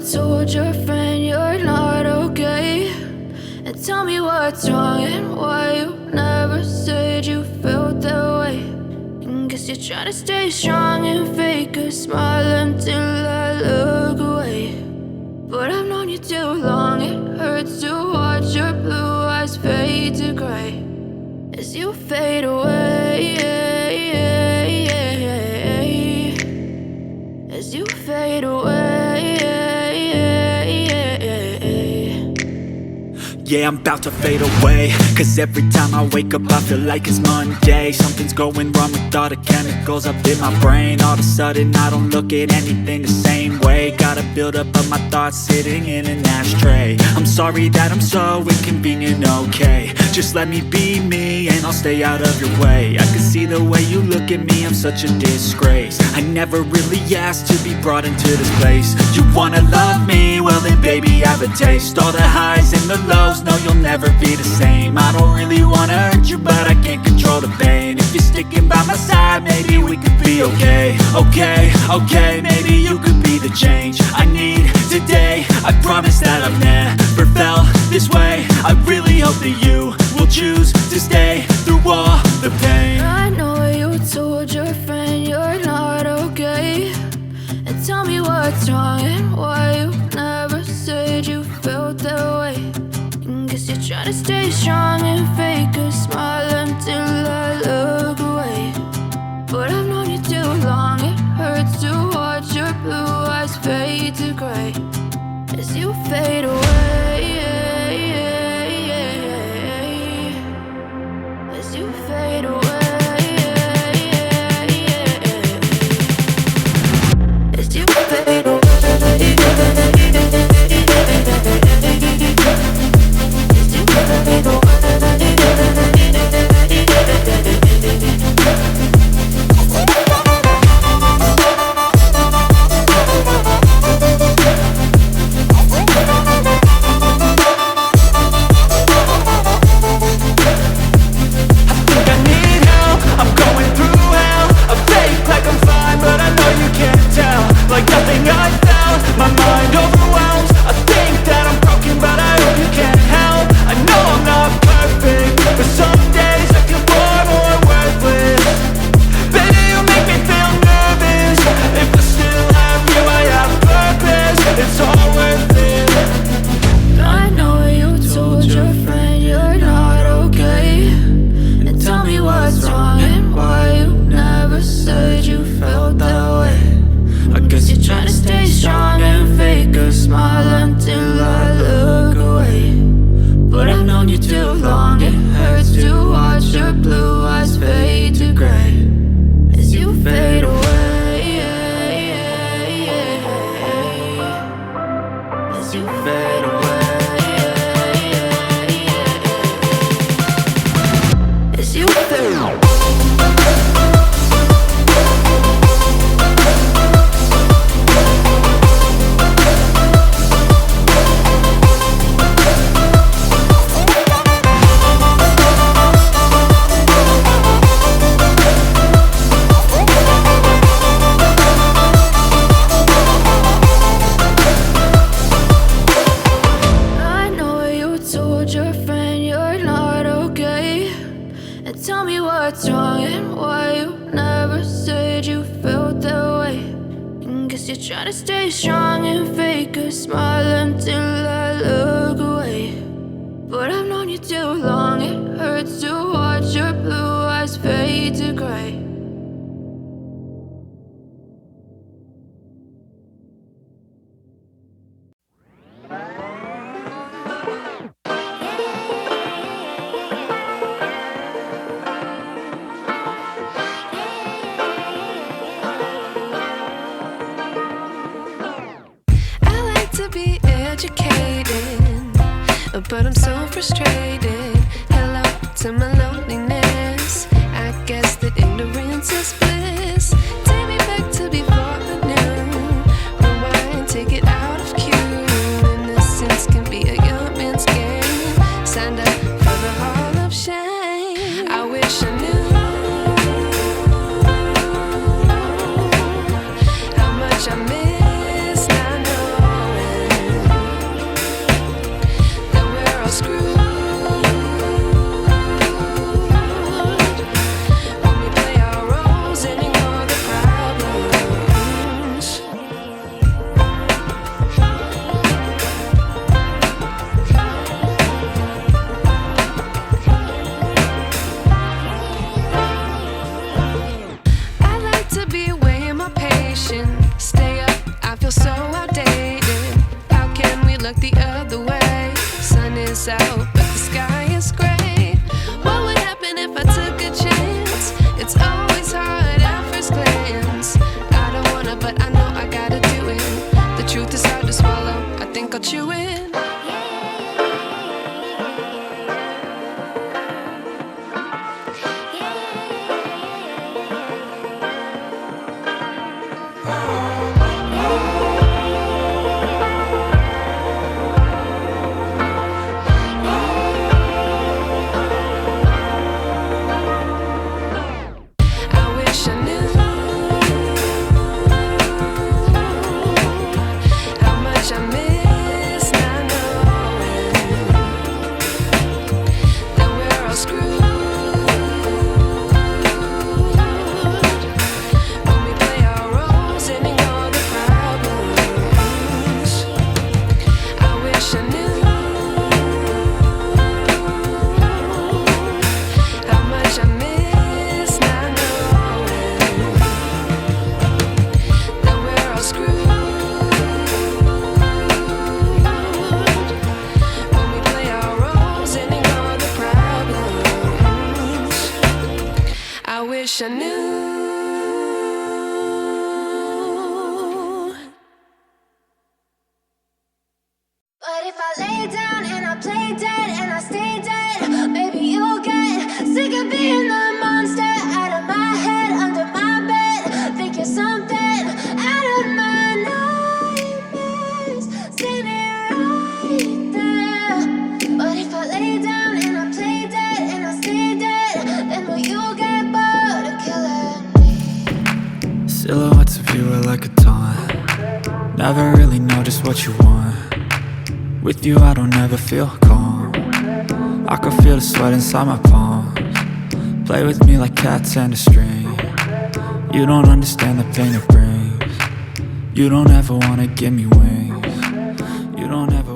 told your friend you're not okay, and tell me what's wrong and why you never said you felt that way. And guess you're trying to stay strong and fake a smile until I look away. But I've known you too long, it hurts to watch your blue eyes fade to gray as you fade away, as you fade away. Yeah, I'm about to fade away, cause every time I wake up I feel like it's Monday. Something's going wrong with all the chemicals up in my brain. All of a sudden I don't look at anything the same way. Got a buildup of my thoughts sitting in an ashtray. I'm sorry that I'm so inconvenient, okay. Just let me be me and I'll stay out of your way. I can see the way you look at me, I'm such a disgrace. I never really asked to be brought into this place. You wanna love me? Well then baby, have a taste. All the highs and the lows, no, you'll never be the same. I don't really wanna hurt you, but I can't control the pain. If you're sticking by my side, maybe we could be okay. Okay, maybe you could be the change I need today. I promise that I've never felt this way. I really hope that you will choose to stay through all the pain. I know you told your friend you're not okay, and tell me what's wrong and why you never said you felt that way. Guess you're trying to stay strong and fake a smile until I look away. But I've known you too long, it hurts to watch your blue eyes fade to gray as you fade away, as you fade away, as you fade away. But I'm so frustrated. Hello to my loneliness. I guess that ignorance is bliss. Take me back to before I knew. Rewind, take it out of cue. Innocence can be a young man's game. Signed up for the hall of shame. I wish I knew how much I miss not knowing. us out, but the sky is gray. What would happen if I took a chance? It's always hard at first glance. I don't wanna, but I know I gotta do it. The truth is hard to swallow, I think I'll chew it. I wish I knew. But if I lay down and I play dead and I stay dead, maybe you'll get sick of being the monster out of my head, under my bed. Think you're something out of my nightmares, standing right there. But if I lay down and I play dead and I stay dead, then will you get bored of killing me? Silhouettes of you are like a taunt. Never really know just what you want. With you I don't ever feel calm. I can feel the sweat inside my palms. Play with me like cats and a string. You don't understand the pain it brings. You don't ever wanna give me wings. You don't ever